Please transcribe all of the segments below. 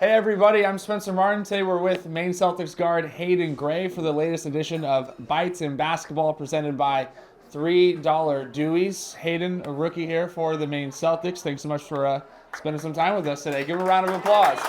Hey everybody, I'm Spencer Martin. Today we're with Maine Celtics guard Hayden Gray for the latest edition of Bites in Basketball presented by $3 Deweys. Hayden, a rookie here for the Maine Celtics. Thanks so much for spending some time with us today. Give him a round of applause.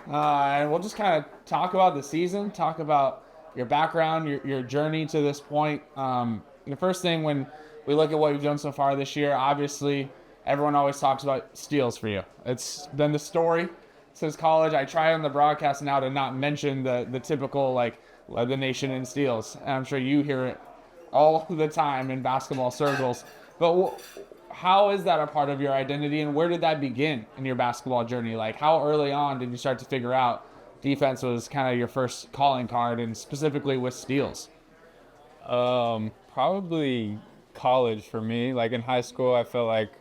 And we'll just kind of talk about the season, talk about your background, your journey to this point. The first thing when we look at what you've done so far this year, obviously everyone always talks about steals for you. It's been the story since college. I try on the broadcast now to not mention the typical, led the nation in steals. And I'm sure you hear it all the time in basketball circles. But how is that a part of your identity, and where did that begin in your basketball journey? Like, how early on did you start to figure out defense was kind of your first calling card, and specifically with steals? Probably college for me. Like in high school, I felt like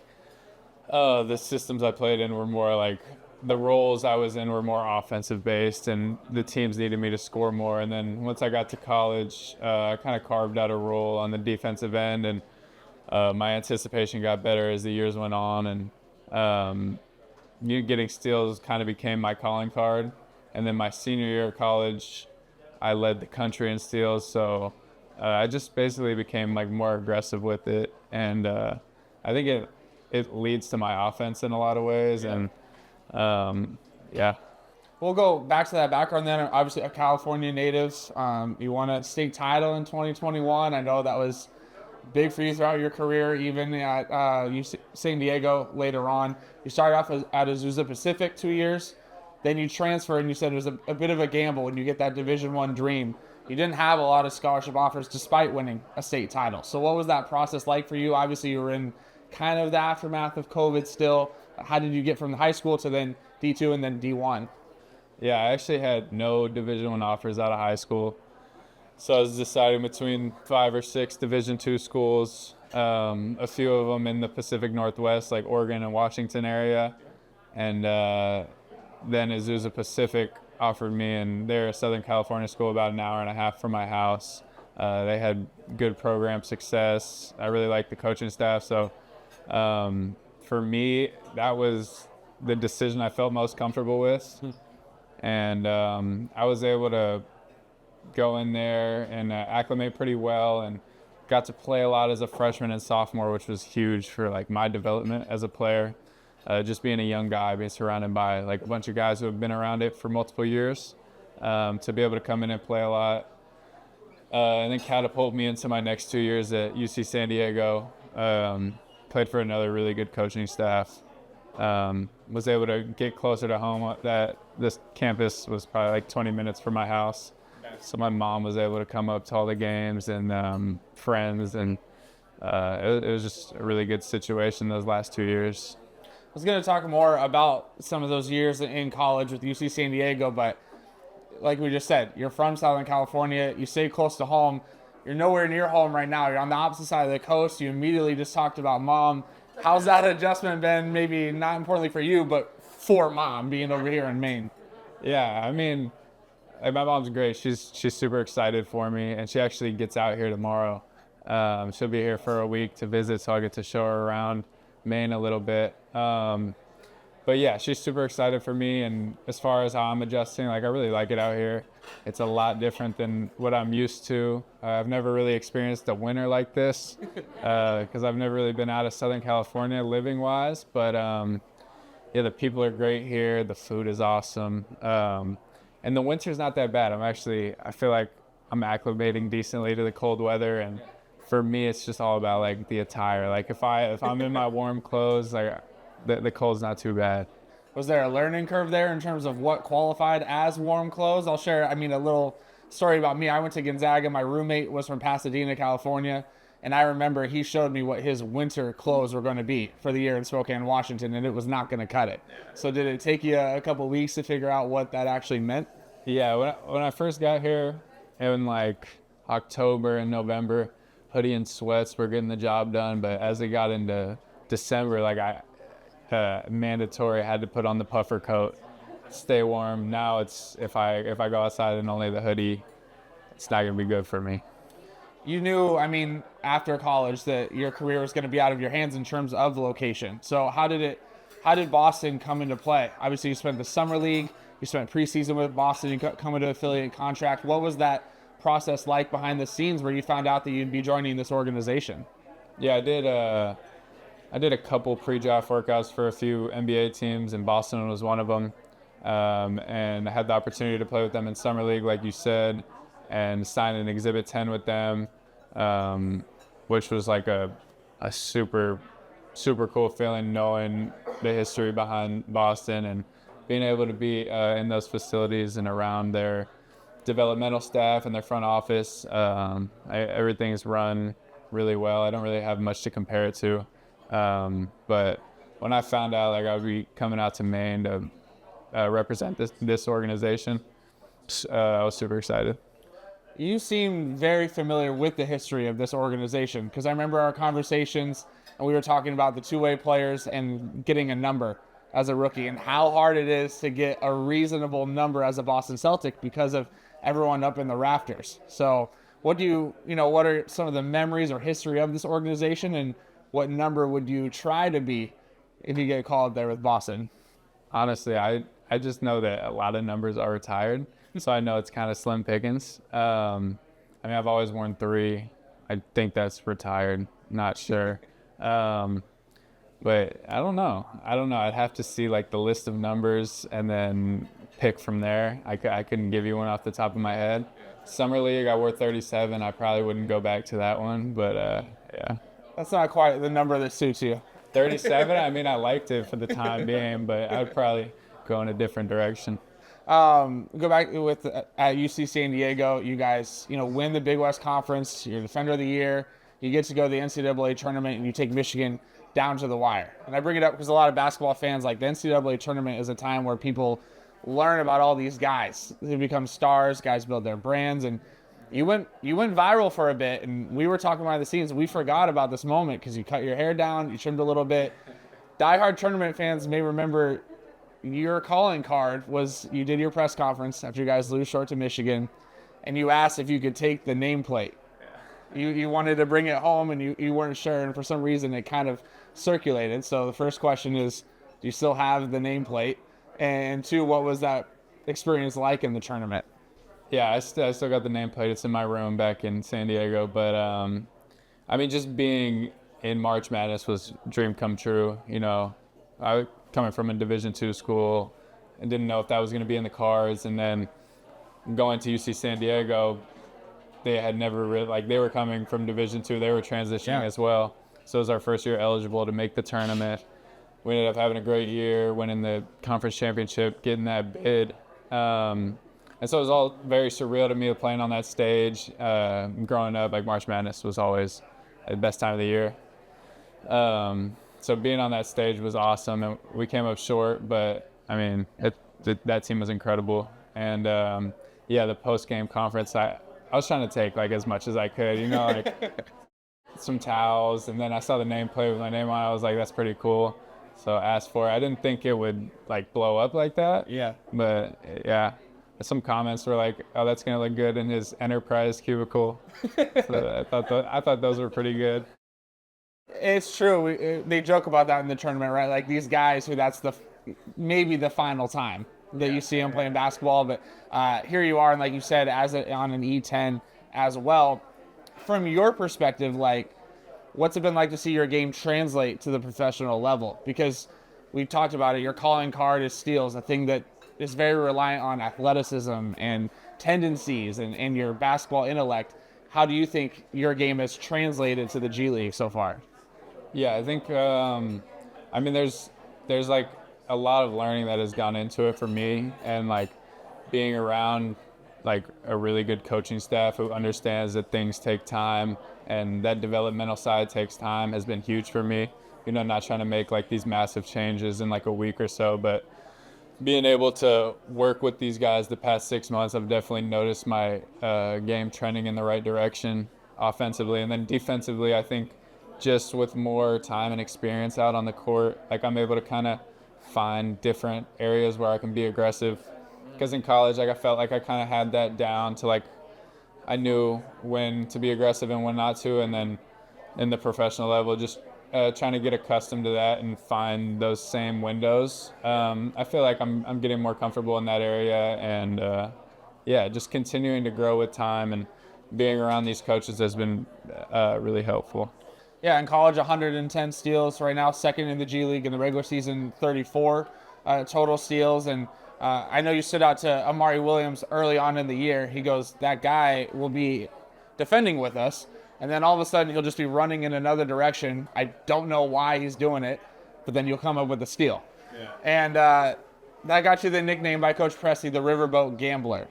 the systems I played in were more like the roles I was in were more offensive based, and the teams needed me to score more. And then once I got to college, I kind of carved out a role on the defensive end, and my anticipation got better as the years went on, and getting steals kind of became my calling card. And then my senior year of college, I led the country in steals, so I just basically became like more aggressive with it, and I think it leads to my offense in a lot of ways. Yeah. And yeah. We'll go back to that background then. Obviously, a California natives. You won a state title in 2021. I know that was big for you throughout your career, even at San Diego later on. You started off at Azusa Pacific 2 years. Then you transfer, and you said it was a bit of a gamble when you get that Division I dream. You didn't have a lot of scholarship offers despite winning a state title. So what was that process like for you? Obviously, you were in kind of the aftermath of COVID still. How did you get from the high school to then D2 and then D1? Yeah, I actually had no Division I offers out of high school. So I was deciding between 5 or 6 Division II schools, a few of them in the Pacific Northwest, like Oregon and Washington area. And then Azusa Pacific offered me, and they're a Southern California school about an hour and a half from my house. They had good program success. I really liked the coaching staff. So for me, that was the decision I felt most comfortable with. And I was able to go in there and acclimate pretty well, and got to play a lot as a freshman and sophomore, which was huge for like my development as a player. Just being a young guy, being surrounded by like a bunch of guys who have been around it for multiple years, to be able to come in and play a lot, and then catapult me into my next 2 years at UC San Diego. Played for another really good coaching staff. Was able to get closer to home. That this campus was probably like 20 minutes from my house, so my mom was able to come up to all the games, and friends, and it was just a really good situation those last 2 years. I was going to talk more about some of those years in college with UC San Diego, but like we just said, you're from Southern California. You stay close to home. You're nowhere near home right now. You're on the opposite side of the coast. You immediately just talked about mom. How's that adjustment been, maybe not importantly for you, but for mom being over here in Maine? Yeah, I mean, like my mom's great. She's super excited for me, and she actually gets out here tomorrow. She'll be here for a week to visit, so I'll get to show her around Maine a little bit. But yeah, she's super excited for me, and as far as how I'm adjusting, like I really like it out here. It's a lot different than what I'm used to. I've never really experienced a winter like this, because I've never really been out of Southern California living wise. But yeah, the people are great here. The food is awesome. And the winter's not that bad. I feel like I'm acclimating decently to the cold weather, and for me, it's just all about like the attire. Like if I'm in my warm clothes, like the cold's not too bad. Was there a learning curve there in terms of what qualified as warm clothes? I'll share, a little story about me. I went to Gonzaga. My roommate was from Pasadena, California, and I remember he showed me what his winter clothes were going to be for the year in Spokane, Washington, and it was not going to cut it. So did it take you a couple of weeks to figure out what that actually meant? Yeah, when I first got here in like October and November, hoodie and sweats were getting the job done. But as it got into December, like I mandatory had to put on the puffer coat, stay warm. Now it's if I go outside in only the hoodie, it's not gonna be good for me. You knew, after college that your career was going to be out of your hands in terms of location. So how did it how did Boston come into play? Obviously, you spent the summer league, you spent preseason with Boston, you come into affiliate contract. What was that process like behind the scenes where you found out that you'd be joining this organization? Yeah, I did. I did a couple pre-draft workouts for a few NBA teams, and Boston was one of them. And I had the opportunity to play with them in summer league, like you said, and sign an Exhibit 10 with them, which was like a super cool feeling, knowing the history behind Boston and being able to be in those facilities and around their developmental staff and their front office. Everything's run really well. I don't really have much to compare it to. But when I found out like I would be coming out to Maine to represent this organization, I was super excited. You seem very familiar with the history of this organization, because I remember our conversations and we were talking about the two-way players and getting a number as a rookie and how hard it is to get a reasonable number as a Boston Celtic because of everyone up in the rafters. So what are some of the memories or history of this organization, and what number would you try to be if you get called there with Boston? Honestly, I just know that a lot of numbers are retired, so I know it's kind of slim pickings. I mean, I've always worn 3. I think that's retired. Not sure. But I don't know. I'd have to see like the list of numbers and then pick from there. I couldn't give you one off the top of my head. Summer League, I wore 37. I probably wouldn't go back to that one, but yeah. That's not quite the number that suits you. 37, I mean, I liked it for the time being, but I'd probably go in a different direction. Go back with at UC San Diego. You guys, win the Big West Conference. You're Defender of the Year. You get to go to the NCAA tournament, and you take Michigan down to the wire. And I bring it up because a lot of basketball fans, like, the NCAA tournament is a time where people learn about all these guys. They become stars. Guys build their brands, and you went viral for a bit. And we were talking behind the scenes. We forgot about this moment because you cut your hair down, you trimmed a little bit. Diehard tournament fans may remember your calling card was you did your press conference after you guys lose short to Michigan, and you asked if you could take the nameplate. You wanted to bring it home, and you weren't sure, and for some reason it kind of circulated. So the first question is, do you still have the nameplate? And 2, what was that experience like in the tournament? Yeah, I still got the nameplate. It's in my room back in San Diego. But, I mean, just being in March Madness was a dream come true. I coming from a Division II school and didn't know if that was going to be in the cards. And then going to UC San Diego, they had never really, they were coming from Division II. They were transitioning as well. So it was our first year eligible to make the tournament. We ended up having a great year, winning the conference championship, getting that bid. And so it was all very surreal to me playing on that stage. Growing up, March Madness was always the best time of the year. So being on that stage was awesome, and we came up short, but I mean, that team was incredible. And the post-game conference, I was trying to take as much as I could, some towels, and then I saw the nameplate with my name on it. I was like, that's pretty cool. So I asked for it. I didn't think it would blow up like that. Yeah. But yeah, some comments were like, "Oh, that's gonna look good in his enterprise cubicle." So I thought those were pretty good. It's true. They joke about that in the tournament, right? Like these guys who that's maybe the final time that you see them playing basketball. But here you are, and like you said, on an E10 as well. From your perspective, what's it been like to see your game translate to the professional level? Because we've talked about it. Your calling card is steals, a thing that is very reliant on athleticism and tendencies and your basketball intellect. How do you think your game has translated to the G League so far? Yeah, I think, there's a lot of learning that has gone into it for me, and being around a really good coaching staff who understands that things take time and that developmental side takes time has been huge for me. Not trying to make these massive changes in a week or so, but being able to work with these guys the past 6 months, I've definitely noticed my game trending in the right direction offensively. And then defensively, I think just with more time and experience out on the court, I'm able to kind of find different areas where I can be aggressive. Because in college, I felt like I kind of had that down to I knew when to be aggressive and when not to. And then in the professional level, just trying to get accustomed to that and find those same windows. I feel like I'm getting more comfortable in that area, and just continuing to grow with time and being around these coaches has been really helpful. Yeah, in college, 110 steals right now, second in the G League in the regular season, 34 total steals. And I know you stood out to Amari Williams early on in the year. He goes, that guy will be defending with us, and then all of a sudden he'll just be running in another direction. I don't know why he's doing it, but then you'll come up with a steal. Yeah. And that got you the nickname by Coach Pressey, the Riverboat Gambler.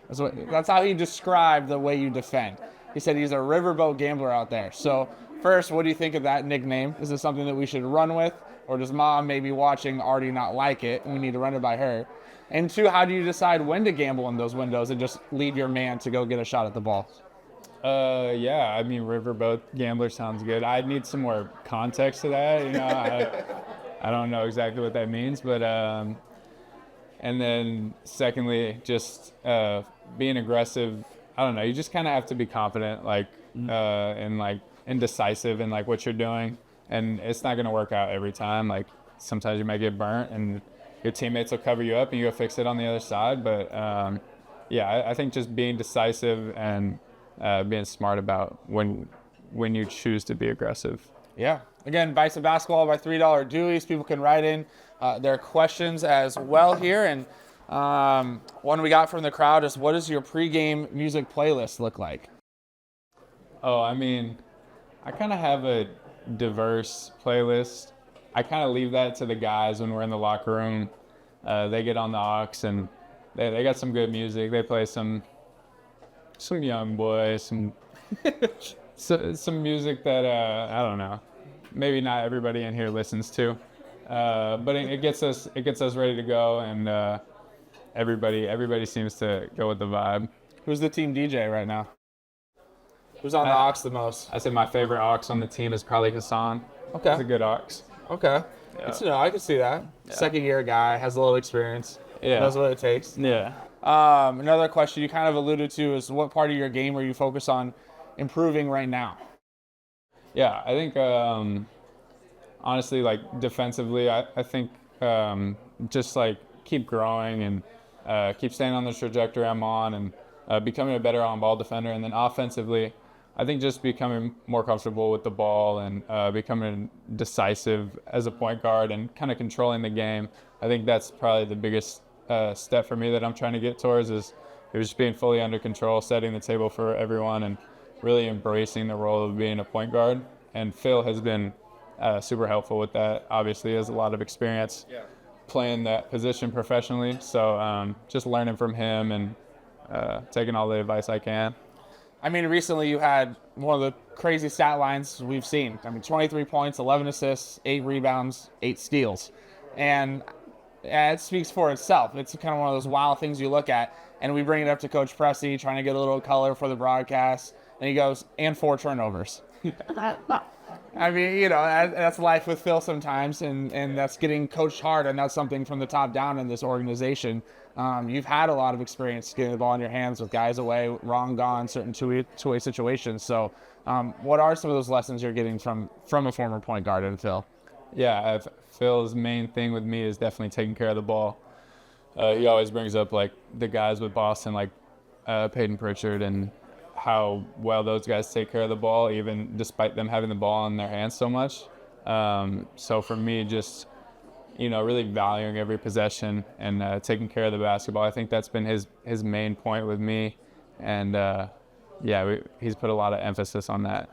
That's how he described the way you defend. He said he's a riverboat gambler out there. So first, what do you think of that nickname? Is this something that we should run with, or does Mom, maybe watching, already not like it and we need to run it by her? And two, how do you decide when to gamble in those windows and just leave your man to go get a shot at the ball? I mean, riverboat gambler sounds good. I need some more context to that. I don't know exactly what that means, but and then secondly, just being aggressive. I don't know. You just kind of have to be confident, and decisive in like what you're doing, and it's not going to work out every time. Like sometimes you might get burnt, and your teammates will cover you up, and you go fix it on the other side. But I think just being decisive and being smart about when you choose to be aggressive. Yeah. Again, Bites of Basketball by $3 Deweys. People can write in their questions as well here. And one we got from the crowd is, what does your pregame music playlist look like? Oh, I mean, I kind of have a diverse playlist. I kind of leave that to the guys when we're in the locker room. They get on the aux, and they got some good music. They play some Young Boy, some music that I don't know, maybe not everybody in here listens to, but it gets us ready to go, and everybody seems to go with the vibe. Who's the team DJ right now? Who's on the aux the most? I say my favorite aux on the team is probably Hassan. Okay, he's a good aux. Okay, yeah. Good to know. I can see that. Yeah. Second year guy, has a little experience. Yeah, knows what it takes. Yeah. Another question you kind of alluded to is, what part of your game are you focused on improving right now? Yeah, I think honestly, like defensively, I think just like keep growing and keep staying on the trajectory I'm on, and becoming a better on-ball defender. And then offensively, I think just becoming more comfortable with the ball and becoming decisive as a point guard and kind of controlling the game. I think that's probably the biggest step for me that I'm trying to get towards, is just being fully under control, setting the table for everyone, and really embracing the role of being a point guard. And Phil has been super helpful with that. Obviously, he has a lot of experience playing that position professionally. So just learning from him and taking all the advice I can. I mean, recently you had one of the crazy stat lines we've seen. I mean, 23 points, 11 assists, 8 rebounds, 8 steals. And it speaks for itself. It's kind of one of those wild things you look at. And we bring it up to Coach Pressey, trying to get a little color for the broadcast. And he goes, and 4 turnovers. I mean, that's life with Phil sometimes. And that's getting coached hard. And that's something from the top down in this organization. You've had a lot of experience getting the ball in your hands with guys away, wrong, gone, certain two-way situations. So what are some of those lessons you're getting from a former point guard in Phil? Yeah, Phil's main thing with me is definitely taking care of the ball. He always brings up like the guys with Boston, like Hayden Pritchard, and how well those guys take care of the ball, even despite them having the ball in their hands so much. So for me, just really valuing every possession and taking care of the basketball. I think that's been his main point with me, and he's put a lot of emphasis on that.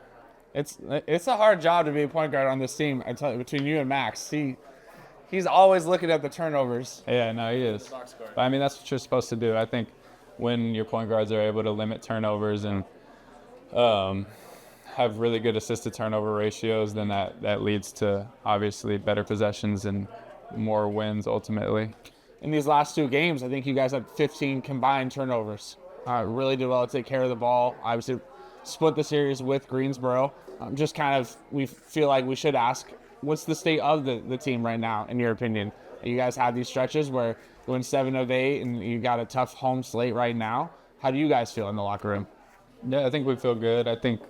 It's a hard job to be a point guard on this team. I tell you, between you and Max, he's always looking at the turnovers. Yeah, no, he is. But I mean, that's what you're supposed to do. I think when your point guards are able to limit turnovers and have really good assist to turnover ratios, then that leads to obviously better possessions and more wins ultimately. In these last 2 games, I think you guys had 15 combined turnovers. Really did well to take care of the ball. Obviously, split the series with Greensboro. Just kind of, we feel like we should ask, what's the state of the team right now, in your opinion? You guys have these stretches where you win 7 of 8 and you got a tough home slate right now. How do you guys feel in the locker room? Yeah, I think we feel good. I think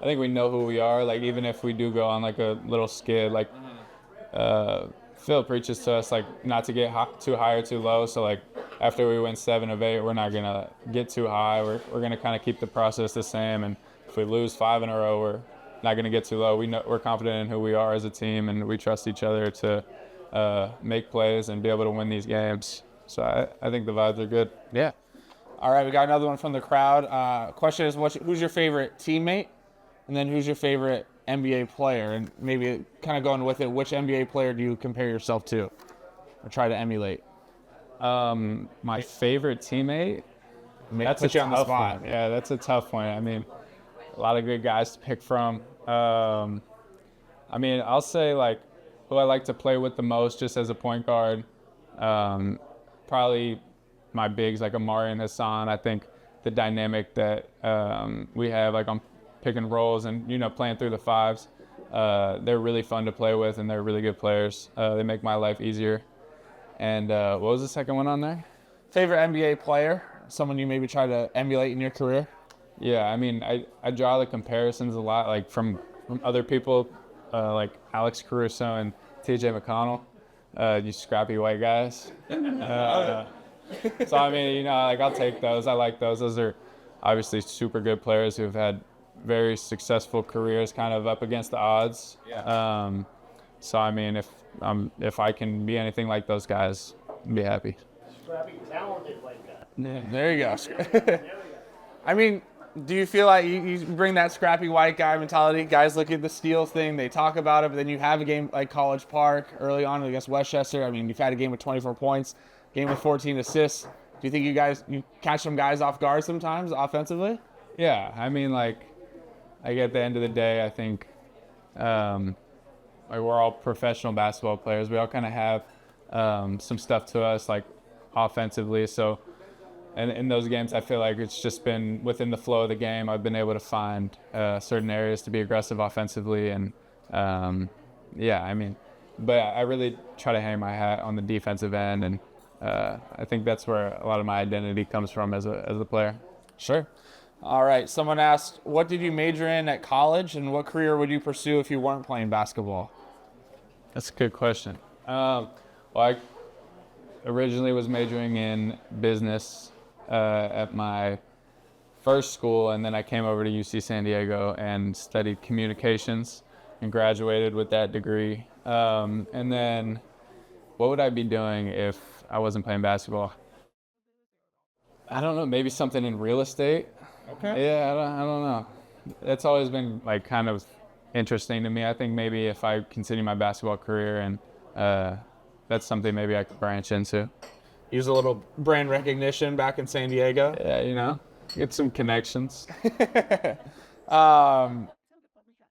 I think we know who we are. Like even if we do go on like a little skid, like Phil preaches to us like not to get too high or too low. So like after we win 7 of 8, we're not gonna get too high. We're gonna kind of keep the process the same. And if we lose 5 in a row, we're not gonna get too low. We're confident in who we are as a team, and we trust each other to make plays and be able to win these games. So I think the vibes are good. Yeah. All right, we got another one from the crowd. Question is, who's your favorite teammate? And then who's your favorite NBA player? And maybe kind of going with it, which NBA player do you compare yourself to or try to emulate? My favorite teammate? That's a tough one. Yeah, that's a tough one. I mean, a lot of good guys to pick from. I mean, I'll say like who I like to play with the most just as a point guard. Probably my bigs like Amari and Hassan. I think the dynamic that we have like on pick and rolls and, you know, playing through the fives, they're really fun to play with, and they're really good players. They make my life easier. And what was the second one on there? Favorite NBA player? Someone you maybe try to emulate in your career? Yeah, I mean, I draw the comparisons a lot, like from other people, like Alex Caruso and TJ McConnell, you scrappy white guys. So, I mean, you know, like I'll take those. I like those. Those are obviously super good players who've had very successful careers kind of up against the odds. Yeah. So, I mean, if I can be anything like those guys, I'd be happy. Scrappy, talented like that. Yeah, there you go. I mean, do you feel like you bring that scrappy white guy mentality? Guys look at the steals thing, they talk about it, but then you have a game like College Park early on against Westchester. I mean, you've had a game with 24 points, game with 14 assists. Do you think you catch some guys off guard sometimes offensively? Yeah, I mean, like at the end of the day, I think like we're all professional basketball players. We all kind of have some stuff to us, like offensively. So, and in those games, I feel like it's just been within the flow of the game. I've been able to find certain areas to be aggressive offensively, and yeah, I mean, but I really try to hang my hat on the defensive end, and I think that's where a lot of my identity comes from as a player. Sure. All right. Someone asked, what did you major in at college, and what career would you pursue if you weren't playing basketball? That's a good question. Well, I originally was majoring in business at my first school, and then I came over to UC San Diego and studied communications and graduated with that degree. And then what would I be doing if I wasn't playing basketball? I don't know, maybe something in real estate. Okay. Yeah, I don't know. That's always been like kind of interesting to me. I think maybe if I continue my basketball career, and that's something maybe I could branch into. Use a little brand recognition back in San Diego. Yeah, you know, get some connections.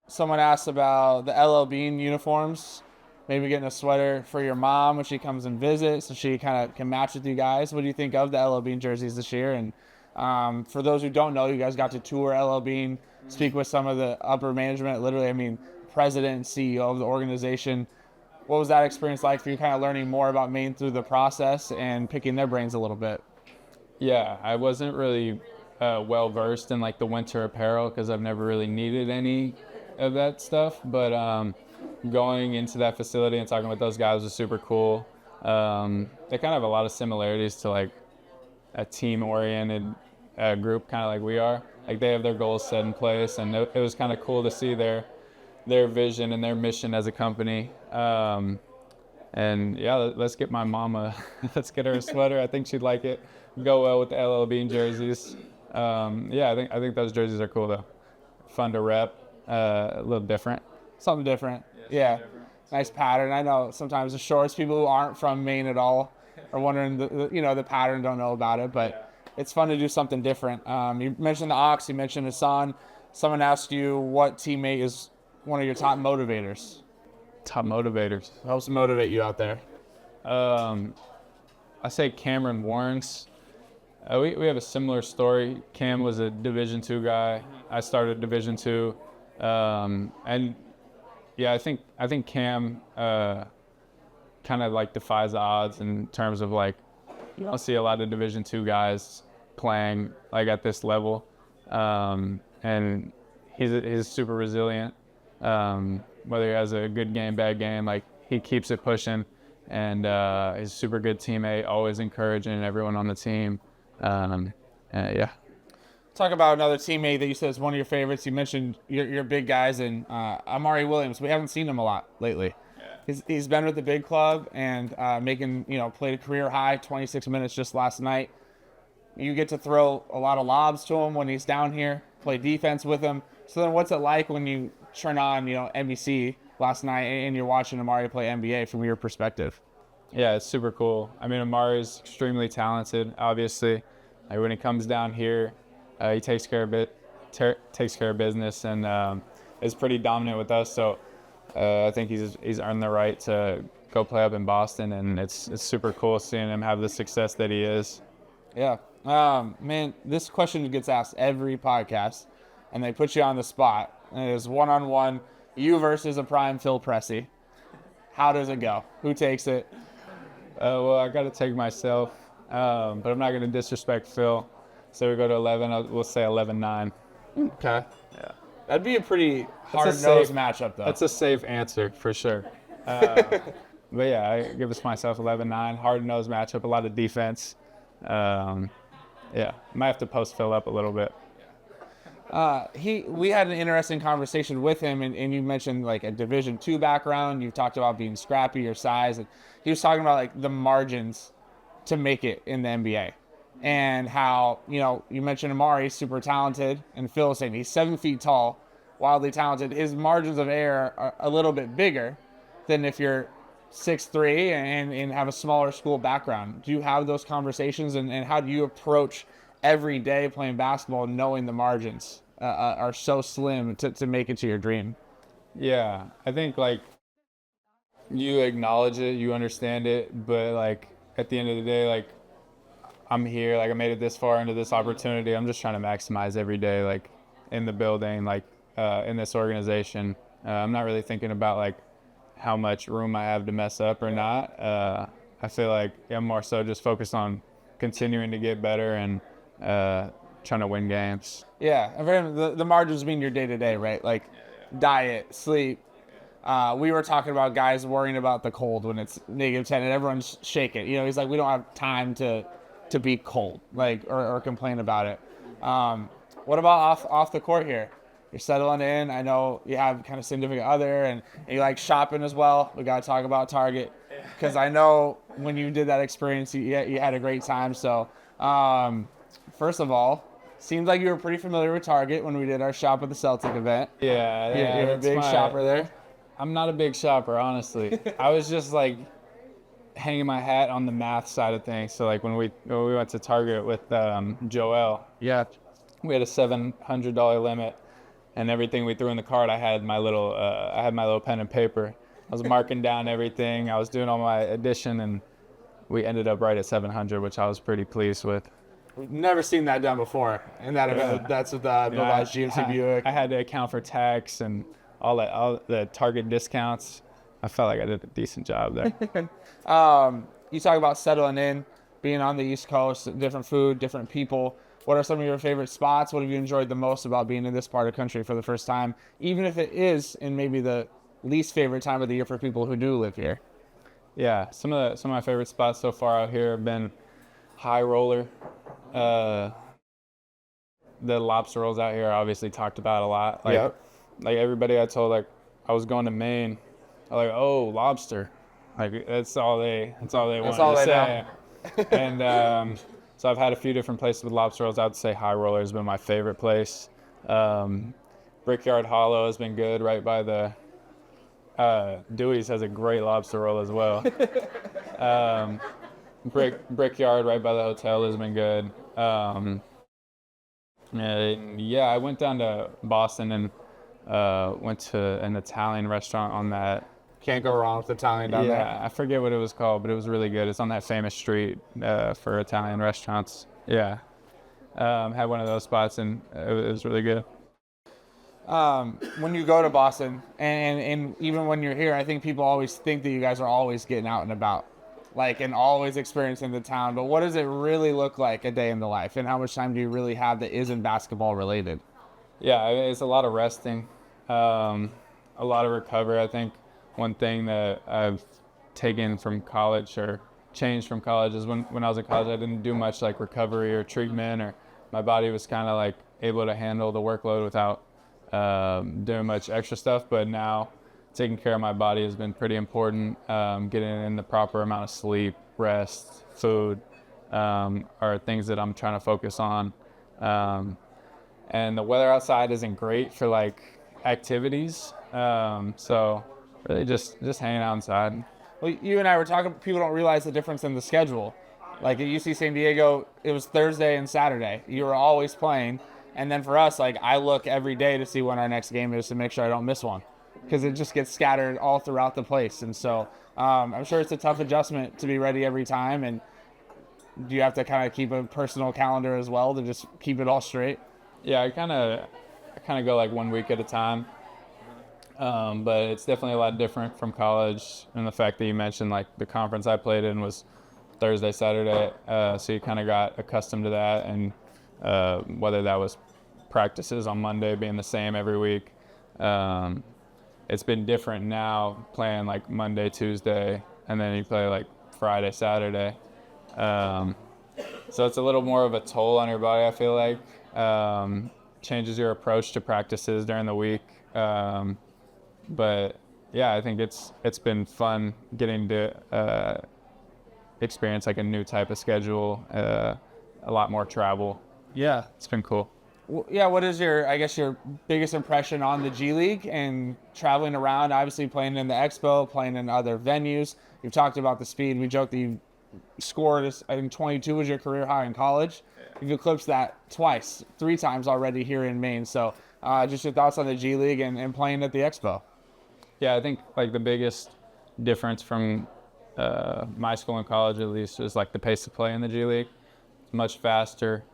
Someone asked about the LL Bean uniforms. Maybe getting a sweater for your mom when she comes and visits, so she kind of can match with you guys. What do you think of the LL Bean jerseys this year? And for those who don't know, you guys got to tour LL Bean, speak with some of the upper management, literally, I mean, president and CEO of the organization. What was that experience like for you, kind of learning more about Maine through the process and picking their brains a little bit? Yeah, I wasn't really well versed in like the winter apparel because I've never really needed any of that stuff. But going into that facility and talking with those guys was super cool. They kind of have a lot of similarities to like a team-oriented group, kind of like we are. Like they have their goals set in place, and it was kind of cool to see their vision and their mission as a company. And yeah, let's get my mama, let's get her a sweater. I think she'd like it. Go well with the LL Bean jerseys. Yeah, I think those jerseys are cool though. Fun to rep, a little different. Something different. Yeah. Nice pattern. I know sometimes the shorts, people who aren't from Maine at all are wondering the pattern, don't know about it, but it's fun to do something different. You mentioned the Ox, you mentioned Hassan. Someone asked you what teammate is one of your top motivators. Top motivators. Helps motivate you out there. I say Cameron Warrens. We have a similar story. Cam was a Division II guy. I started Division II, and yeah, I think Cam kind of like defies the odds in terms of like you don't see a lot of Division II guys playing like at this level, and he's super resilient. Whether he has a good game, bad game, like he keeps it pushing, and he's a super good teammate, always encouraging everyone on the team. Yeah. Talk about another teammate that you said is one of your favorites. You mentioned your big guys and Amari Williams. We haven't seen him a lot lately. Yeah. He's been with the big club and making, played a career high 26 minutes just last night. You get to throw a lot of lobs to him when he's down here, play defense with him. So then what's it like when you turn on, NBC last night and you're watching Amari play NBA from your perspective? Yeah, it's super cool. I mean, Amari's extremely talented, obviously. Like when he comes down here, he takes care of business, and is pretty dominant with us. So I think he's earned the right to go play up in Boston, and it's super cool seeing him have the success that he is. Yeah, man, this question gets asked every podcast, and they put you on the spot. And it is one-on-one, you versus a prime Phil Pressey. How does it go? Who takes it? Well, I got to take myself, but I'm not going to disrespect Phil. So we go to 11. We'll say 11-9. Okay. Yeah. That'd be a pretty hard-nosed matchup, though. That's a safe answer for sure. But yeah, I give myself 11-9. Hard-nosed matchup, a lot of defense. Yeah, might have to post Phil up a little bit. We had an interesting conversation with him, and you mentioned like a Division II background. You talked about being scrappy, your size, and he was talking about like the margins to make it in the NBA. And how, you mentioned Amari, super talented, and Phil was saying he's 7 feet tall, wildly talented. His margins of error are a little bit bigger than if you're 6'3" and have a smaller school background. Do you have those conversations, and how do you approach every day playing basketball knowing the margins are so slim to make it to your dream? Yeah, I think like you acknowledge it, you understand it, but like at the end of the day, like I'm here, like I made it this far into this opportunity. I'm just trying to maximize every day, like in the building, like in this organization. I'm not really thinking about like how much room I have to mess up or not. I feel like I'm more so just focused on continuing to get better and trying to win games. Yeah, the margins mean your day-to-day, right? Like diet, sleep. We were talking about guys worrying about the cold when it's -10 and everyone's shaking. He's like, we don't have time to be cold, like, or complain about it. What about off the court here? You're settling in. I know you have kind of significant other, and you like shopping as well. We got to talk about Target, because I know when you did that experience, you had a great time. So, first of all, seems like you were pretty familiar with Target when we did our shop at the Celtic event. Yeah, you're a big shopper there. I'm not a big shopper, honestly. I was just like hanging my hat on the math side of things. So like when we went to Target with Joel, Yeah. we had a $700 limit, and everything we threw in the cart, I had my little pen and paper. I was marking down everything. I was doing all my addition, and we ended up right at 700, which I was pretty pleased with. We've never seen that done before in that event. Yeah. That's with the last GMC Buick. I had to account for tax and all the Target discounts. I felt like I did a decent job there. You talk about settling in, being on the East Coast, different food, different people. What are some of your favorite spots? What have you enjoyed the most about being in this part of the country for the first time, even if it is in maybe the least favorite time of the year for people who do live here? Yeah, some of my favorite spots so far out here have been High Roller. The lobster rolls out here are obviously talked about a lot. Like everybody I told, like I was going to Maine, I'm like, oh, lobster. Like that's all they want to say. And so I've had a few different places with lobster rolls. I would say High Roller has been my favorite place. Brickyard Hollow has been good, right by the Deweys has a great lobster roll as well. Brickyard right by the hotel has been good. Yeah, I went down to Boston and went to an Italian restaurant on that. Can't go wrong with Italian down there. Yeah, I forget what it was called, but it was really good. It's on that famous street for Italian restaurants. Yeah, had one of those spots, and it was really good. When you go to Boston, and even when you're here, I think people always think that you guys are always getting out and about, like, and always experiencing the town. But what does it really look like a day in the life, and how much time do you really have that isn't basketball related? Yeah, it's a lot of resting, a lot of recovery. I think one thing that I've taken from college or changed from college is when I was in college, I didn't do much like recovery or treatment, or my body was kind of like able to handle the workload without doing much extra stuff. But now taking care of my body has been pretty important. Getting in the proper amount of sleep, rest, food are things that I'm trying to focus on. And the weather outside isn't great for like activities. So really just hanging out inside. Well, you and I were talking, people don't realize the difference in the schedule. Like at UC San Diego, it was Thursday and Saturday. You were always playing. And then for us, like I look every day to see when our next game is to make sure I don't miss one, because it just gets scattered all throughout the place. And so I'm sure it's a tough adjustment to be ready every time. And do you have to kind of keep a personal calendar as well to just keep it all straight? Yeah, I kind of go like 1 week at a time. But it's definitely a lot different from college, and the fact that you mentioned like the conference I played in was Thursday, Saturday, so you kind of got accustomed to that, and whether that was practices on Monday being the same every week. It's been different now playing like Monday, Tuesday, and then you play like Friday, Saturday. So it's a little more of a toll on your body, I feel like. Changes your approach to practices during the week. But yeah, I think it's been fun getting to experience like a new type of schedule, a lot more travel. Yeah. It's been cool. Well, yeah, what is your biggest impression on the G League and traveling around, obviously playing in the Expo, playing in other venues? You've talked about the speed. We joked that you scored, I think 22 was your career high in college. You've eclipsed that three times already here in Maine. So just your thoughts on the G League and playing at the Expo. Yeah, I think like the biggest difference from my school and college at least is like the pace of play in the G League. It's much faster.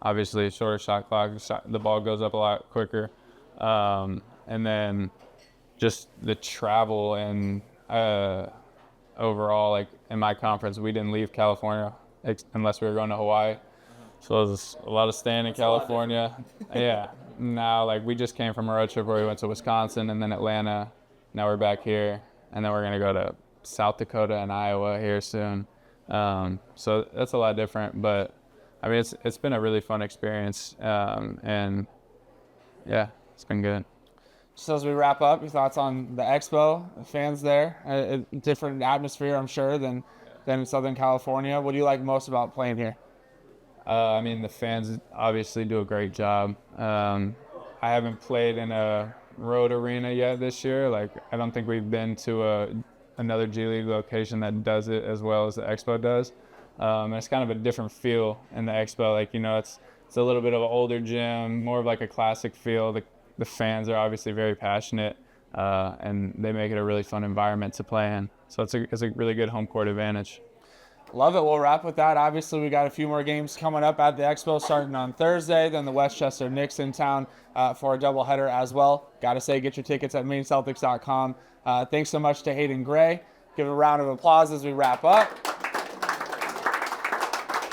Obviously, shorter shot clock, the ball goes up a lot quicker. And then just the travel and overall, like in my conference, we didn't leave California unless we were going to Hawaii. So it was a lot of staying in California. Yeah. Now, like we just came from a road trip where we went to Wisconsin and then Atlanta. Now we're back here, and then we're going to go to South Dakota and Iowa here soon. So that's a lot different, but I mean, it's been a really fun experience, and yeah, it's been good. So as we wrap up, your thoughts on the Expo, the fans there, a different atmosphere, I'm sure, than in Southern California. What do you like most about playing here? I mean, the fans obviously do a great job. I haven't played in a road arena yet this year. Like, I don't think we've been to another G League location that does it as well as the Expo does. And it's kind of a different feel in the Expo. Like, you know, it's a little bit of an older gym, more of like a classic feel. The fans are obviously very passionate, and they make it a really fun environment to play in. So it's a really good home court advantage. Love it. We'll wrap with that. Obviously, we got a few more games coming up at the Expo starting on Thursday. Then the Westchester Knicks in town for a doubleheader as well. Got to say, get your tickets at MaineCeltics.com. Thanks so much to Hayden Gray. Give a round of applause as we wrap up.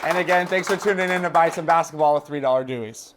And again, thanks for tuning in to Buy Some Basketball with $3 Deweys.